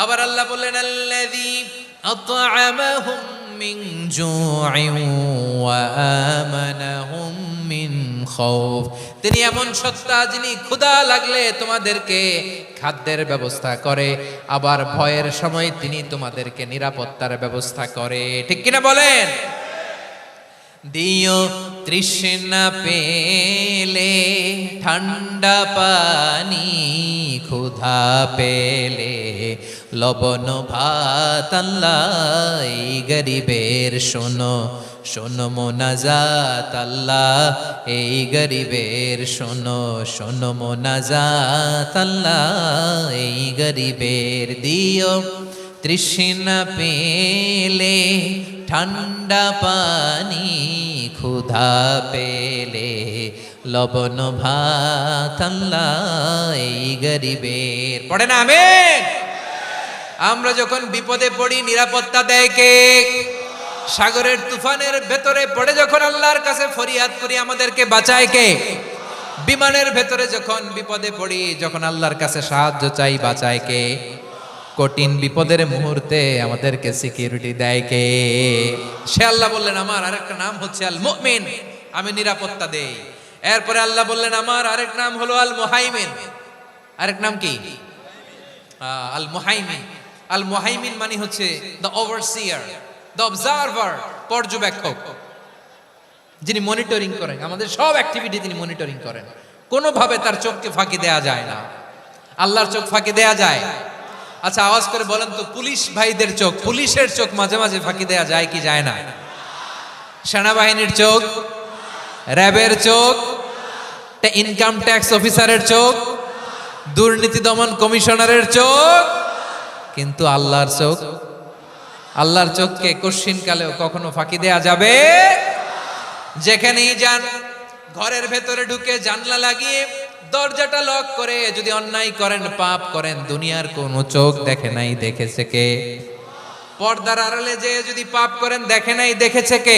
আবার আল্লাহ বললেন আল্লাযী আত'আমাহুম মিন জু'ইন ওয়া আমানাহুম মিন খাউফ, তিনি এমন সত্তা যিনি ক্ষুধা লাগলে তোমাদেরকে খাদ্যের ব্যবস্থা করে, আবার ভয়ের সময় তিনি তোমাদেরকে নিরাপত্তার ব্যবস্থা করে। ঠিক কিনা বলেন? দিও তৃষ্ণা পেলে ঠান্ডা পানি, ক্ষুধা পেলে লবণ ভাত, আল্লাহ এই গরিবের শোনো শোনো মোনাজাত, আল্লাহ এই গরিবের শোনো শোনো মোনাজাত, আল্লাহ এই গরিবের। দিও তৃষ্ণা পেলে ঠান্ডা পানি, ক্ষুধা পেলে লবণ ভাত, আল্লাহ এই গরিবের। পড়ে না আমিন? আমরা যখন বিপদে পড়ি নিরাপত্তা দেয় কে? সাগরের তুফানের ভেতরে পড়ে যখন আল্লাহর কাছে ফরিয়াদ করি আমাদেরকে বাঁচায় কে? বিমানের ভেতরে যখন বিপদে পড়ি, যখন আল্লাহর কাছে সাহায্য চাই, বাঁচায় কে? কঠিন বিপদের মুহূর্তে আমাদেরকে সিকিউরিটি দেয় কে? সে আল্লাহ বললেন আমার আরেকটা নাম হচ্ছে আল মুমিন, আমি নিরাপত্তা দেই। এরপরে আল্লাহ বললেন আমার আরেক নাম হলো আল মুহাইমিন। আরেক নাম কি? আল মুহাইমিন। আল মুহাইমিন মানে হচ্ছে দ্য ওভারসিয়ার, দ্য অবজারভার, পর্যবেক্ষক, যিনি মনিটরিং করেন আমাদের সব অ্যাক্টিভিটি, তিনি মনিটরিং করেন। কোনোভাবে তার চোখকে ফাঁকি দেয়া যায় না। আল্লাহর চোখ ফাঁকি দেয়া যায়? আচ্ছা আওয়াজ করে বলেন তো, পুলিশ ভাইদের চোখ, পুলিশের চোখ মাঝে মাঝে ফাঁকি দেয়া যায় কি যায় না? সেনাবাহিনীর চোখ, র্যাবের চোখ, ইনকাম ট্যাক্স অফিসারের চোখ, দুর্নীতি দমন কমিশনারের চোখ, কিন্তু আল্লাহর চোখ, আল্লাহর চোখকে কশিন কালেও কখনো ফাঁকি দেয়া যাবে? যেখানেই যান, ঘরের ভেতরে ঢুকে জানলা লাগিয়ে দরজাটা লক করে যদি অন্যায় করেন, পাপ করেন, দুনিয়ার কোন চোখ দেখে নাই, দেখেছে কে? পর্দার আড়ালে যে যদি পাপ করেন, দেখে নাই, দেখেছে কে?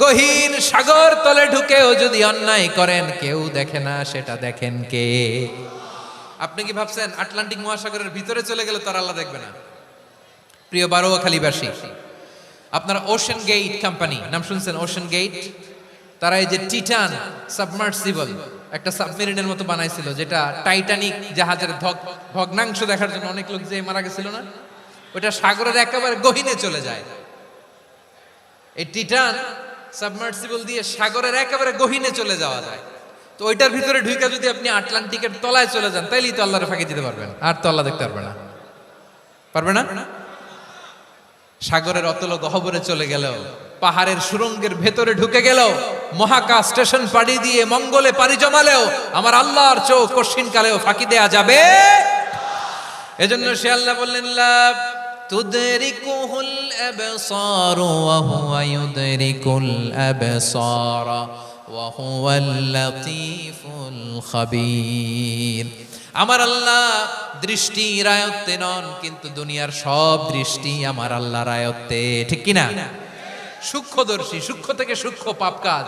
গহীন সাগর তলে ঢুকেও যদি অন্যায় করেন, কেউ দেখে না, সেটা দেখেন কে? আপনি কি ভাবছেন আটলান্টিক মহাসাগরের ভিতরে চলে গেলে তার আল্লাহ দেখবে না? প্রিয় বারোয়াখালীবাসী, আপনারা ওশেন গেট কোম্পানি নাম শুনছেন? ওশেন গেট, তারা এই যে টিটান সাবমার্সিবল একটা সাবমেরিনের মতো বানাইছিল, যেটা টাইটানিক জাহাজের ভগ্নাংশ দেখার জন্য অনেক লোক যে মারা গেছিল না, ওটা সাগরের একেবারে গহীনে চলে যায়। এই টিটান সাবমার্সিবল দিয়ে সাগরের একেবারে গহীনে চলে যাওয়া যায়। তো ওইটার ভিতরে ঢুকে যদি আপনি আটলান্টিকের তলায় চলে যান, তাইলেই তো আল্লাহর ফাঁকি দিতে পারবেন, আর তো আল্লাহ দেখতে পারবে না। পারবে না? সাগরের অতল গহ্বরে চলে গেল, পাহাড়ের সুরঙ্গের ভেতরে ঢুকে গেল, মহাকাশ স্টেশন পাড়ি দিয়ে মঙ্গলে পাড়ি জমালেও আমার আল্লাহর চোখ কশিন কালেও ফাঁকি দেয়া যাবে? এজন্য সে আল্লাহ বললেন লা তুদরিকুহুল আবসার ওয়া হুয়া ইউদরিকুল আবসার ওয়া হুয়াল লাতীফুল খাবীর। আমার আল্লাহ দৃষ্টির আয়ত্তে নন, কিন্তু দুনিয়ার সব দৃষ্টি আমার আল্লাহর আয়ত্তে। ঠিক কিনা? সূক্ষ্মদর্শী, সূক্ষ্ম থেকে সূক্ষ্ম পাপ কাজ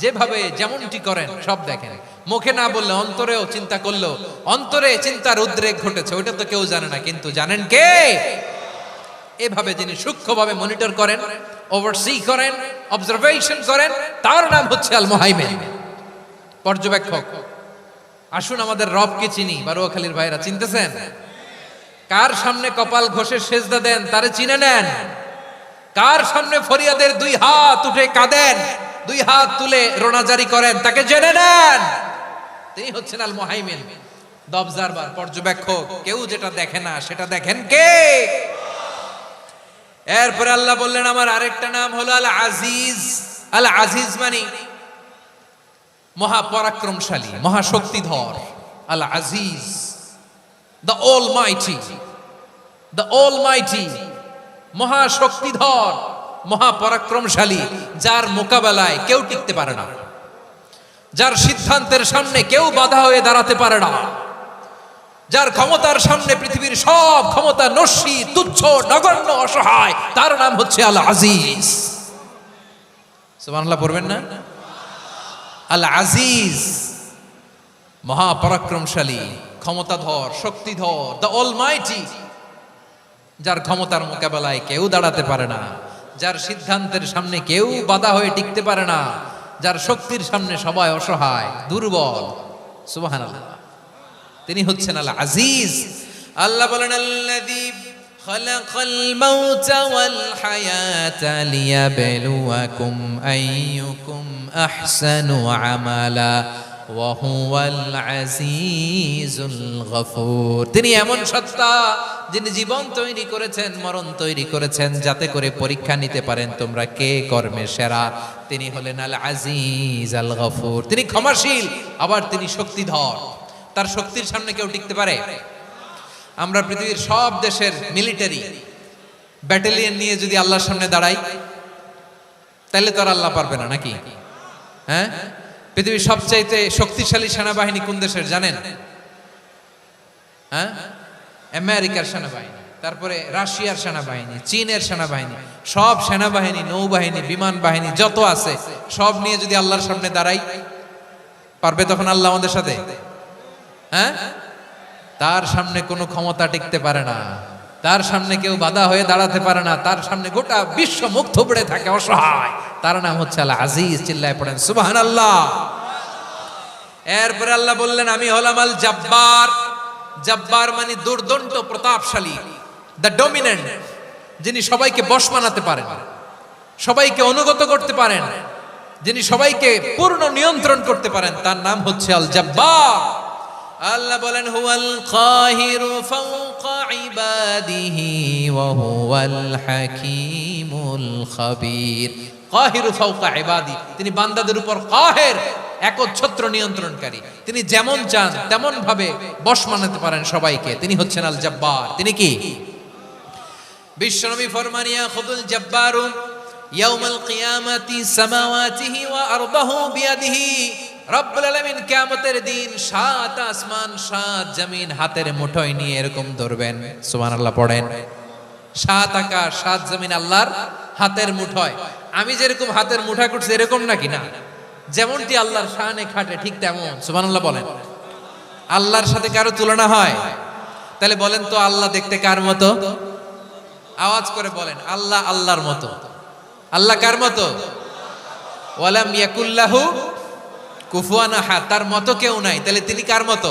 যেভাবে যেমনটি করেন সব দেখেন। মুখে না বললে অন্তরেও চিন্তা করলো, অন্তরে চিন্তার উদ্রেক ঘটেছে, ওইটা তো কেউ জানে না, কিন্তু জানেন কে? এভাবে যিনি সূক্ষ্মভাবে মনিটর করেন, ওভারসি করেন, অবজারভেশন করেন, তার নাম হচ্ছে আল মুহাইমিন, পর্যবেক্ষক। আসুন আমাদের রবকে চিনি। বারোয়াখালীর ভাইরা চিনতেছেন? কার সামনে কপাল ঘষে সেজদা দেন তারে চিনে নেন। কার সামনে ফরিয়াদের দুই হাত উঠে কাঁদেন, দুই হাত তুলে রোনাজারি করেন, তাকে জেনে নেন। তিনি হচ্ছেন আল মুহাইমিন, দ্য অবজারভার, পর্যবেক্ষক। কেউ যেটা দেখে না সেটা দেখেন কে? এরপরে আল্লাহ বললেন আমার আরেকটা নাম হলো আল আজিজ। আল আজিজ মানে মহাপরাক্রমশালী, মহাশক্তিধর। আল আজিজ, দ্য অলমাইটি, দ্য অলমাইটি, মহাশক্তিধর, মহাপরাক্রমশালী, যার মোকাবেলায় কেউ টিকতে পারে না, যার সিদ্ধান্তের সামনে কেউ বাধা হয়ে দাঁড়াতে পারে না, যার ক্ষমতার সামনে পৃথিবীর সব ক্ষমতা নস্যি, তুচ্ছ, নগণ্য, অসহায়, তার নাম হচ্ছে আল আজিজ। সুবহানাল্লাহ পড়বেন না? আল আজিজ, মহাপরাক্রমশালী, ক্ষমতাধর, শক্তিধর, দ্য অলমাইটি, যার ক্ষমতার মোকাবেলায় কেউ দাঁড়াতে পারে না, যার সিদ্ধান্তের সামনে কেউ বাধা হয়ে টিকতে পারে না, যার শক্তির সামনে সবাই অসহায়, দুর্বল। সুবহানাল্লাহ, তিনি হচ্ছেন আল আজিজ। আল্লাহ বলেন আল্লাযী খালাকাল মাউতা ওয়াল হায়াতা লিয়াবলুয়াকুম আইয়ুকুম আহসানু আমালা ওয়া হুয়াল আজিজুল গফুর। তিনি এমন সত্তা যিনি জীবন তৈরি করেছেন, মরণ তৈরি করেছেন, যাতে করে পরীক্ষা নিতে পারেন তোমরা কে কর্মে সেরা। তিনি হলেন আল আজিজ আল গফুর। তিনি ক্ষমাশীল, আবার তিনি শক্তিধর। তার শক্তির সামনে কেউ টিকতে পারে? আমরা পৃথিবীর সব দেশের মিলিটারি ব্যাটালিয়ন নিয়ে যদি আল্লাহর সামনে দাঁড়াই, তাহলে তো আর আল্লাহ পারবে না নাকি? হ্যাঁ, পৃথিবীর সবচাইতে শক্তিশালী সেনাবাহিনী কোন দেশের জানেন? হ্যাঁ, আমেরিকার সেনাবাহিনী, তারপরে রাশিয়ার সেনাবাহিনী, চীনের সেনাবাহিনী, সব সেনাবাহিনী, নৌবাহিনী, বিমান বাহিনী যত আছে সব নিয়ে যদি আল্লাহর সামনে দাঁড়াই, পারবে তখন আল্লাহ আমাদের সাথে? হ্যাঁ, তার সামনে কোনো ক্ষমতা টিকতে পারে না, তার সামনে কেউ বাধা হয়ে দাঁড়াতে পারে না, তার সামনে গোটা বিশ্ব মুখ থুবড়ে থাকে অসহায়। তার নাম হচ্ছে আল আজিজ। চিল্লায় পড়েন সুবহানাল্লাহ। এরপরে আল্লাহ বললেন আমি হলাম আল জব্বার। জব্বার মানে দুর্দন্ত, প্রতাপশালী, দ্য ডমিনেন্ট, যিনি সবাইকে বশ বানাতে পারেন, সবাইকে অনুগত করতে পারেন, যিনি সবাইকে পূর্ণ নিয়ন্ত্রণ করতে পারেন, তার নাম হচ্ছে আল জব্বার। আল্লাহ বলেন হুয়াল কাহিরু ফাওকা ইবাদিহি ওয়া হুয়াল হাকীমুল খাবীর। কাহিরু ফাওকা ইবাদি, তিনি বান্দাদের উপর কাহের, একচ্ছত্র নিয়ন্ত্রণকারী। তিনি যেমন চান তেমন ভাবে বশ বানাতে পারেন সবাইকে। তিনি হচ্ছেন আল জব্বার। তিনি কি? বিশ্বনবী ফরমান ইয়াখুদুল জব্বারু ইয়াউমাল কিয়ামাতি সামাওয়াতিহি ওয়া আরদাহু বিয়াদিহি। রব্বুল আলামিন কিয়ামতের দিন 7 আসমান 7 জমিন হাতের মুঠোয় নিয়ে এরকম ধরবেন। সুবহানাল্লাহ পড়েন। 7 আকাশ 7 জমিন আল্লাহর হাতের মুঠোয়। আমি যেরকম হাতের মুঠা করছি এরকম নাকি? না, যেমনটি আল্লাহর শানে খাটে ঠিক তেমন। সুবহানাল্লাহ বলেন। আল্লাহর সাথে কারো তুলনা হয়? তাহলে বলেন তো আল্লাহ দেখতে কার মতো? আওয়াজ করে বলেন আল্লাহ আল্লাহর মতো। আল্লাহ কার মতো? ওয়ালাম ইয়াকুল্লাহু কুফুয়ান আহাদ, তার মতো কেউ নাই। তাহলে তিনি কার মতো?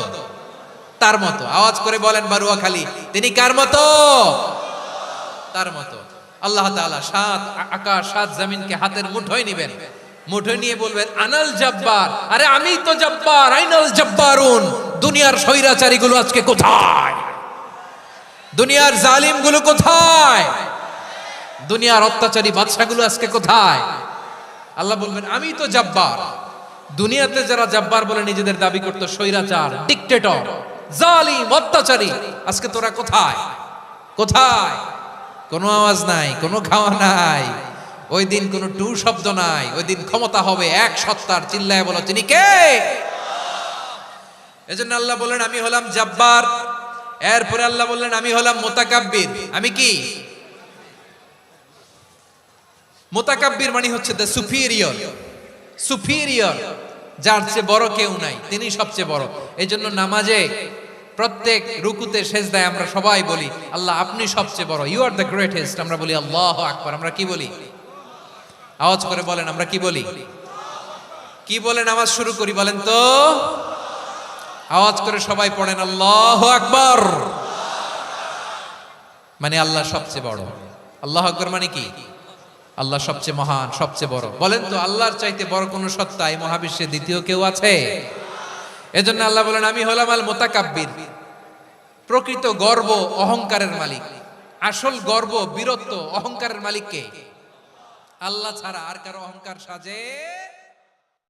তার মতো। আওয়াজ করে বলেন বারুয়াখালী, তিনি কার মতো? তার মতো। আল্লাহ তাআলা 7 আকাশ 7 জমিনকে হাতের মুঠোয় নেবেন, মুঠোয় নিয়ে বলবেন আনাল জব্বার। আরে আমি তো জব্বার, আইনাল জব্বারুন। দুনিয়ার স্বৈরাচারীগুলো আজকে কোথায়? দুনিয়ার জালিমগুলো কোথায়? দুনিয়ার অত্যাচারী বাদশাগুলো আজকে কোথায়? আল্লাহ বলবেন আমি তো জব্বার। দুনিয়াতে যারা জব্বার বলে নিজেদের দাবি করতো, স্বৈরাচার, ডিক্টেটর, জালিম, অত্যাচারী, আজকে তোরা কোথায়? কোথায়? কোনো আওয়াজ নাই, কোনো খাওয়া নাই, ওই দিন কোনো টু শব্দ নাই। ওই দিন ক্ষমতা হবে এক সত্তার। চিল্লায় বলো তিনি কে? এজন্য আল্লাহ বললেন আমি হলাম জব্বার। এরপরে আল্লাহ বললেন আমি হলাম মুতাকাব্বির। আমি কি? মুতাকাব্বির মানে হচ্ছে দ্য সুপিরিয়র। সুপিরিয়র, যার চেয়ে বড় কেউ নাই, তিনি সবচেয়ে বড়। এজন্য নামাজে প্রত্যেক রুকুতে সেজদায় আমরা সবাই বলি আল্লাহ আপনি সবচেয়ে বড়, ইউ আর দ্য গ্রেটেস্ট। আমরা বলি আল্লাহু আকবার। আমরা কি বলি? আওয়াজ করে বলেন আমরা কি বলি? কি বলে নামাজ শুরু করি বলেন তো? আওয়াজ করে সবাই পড়েন আল্লাহু আকবার। মানে আল্লাহ সবচেয়ে বড়। আল্লাহু আকবার মানে কি? আল্লাহ সবচেয়ে মহান, সবচেয়ে বড়। বলেন তো আল্লাহর চাইতে বড় কোন সত্তা এই মহাবিশ্বে দ্বিতীয় কেউ আছে? এজন্য আল্লাহ বলেন আমি হলাম আল মুতাকাব্বির। প্রকৃত গর্ব অহংকারের মালিক। আসল গর্ব, বীরত্ব, অহংকারের মালিক কে? আল্লাহ ছাড়া আর কারো অহংকার সাজে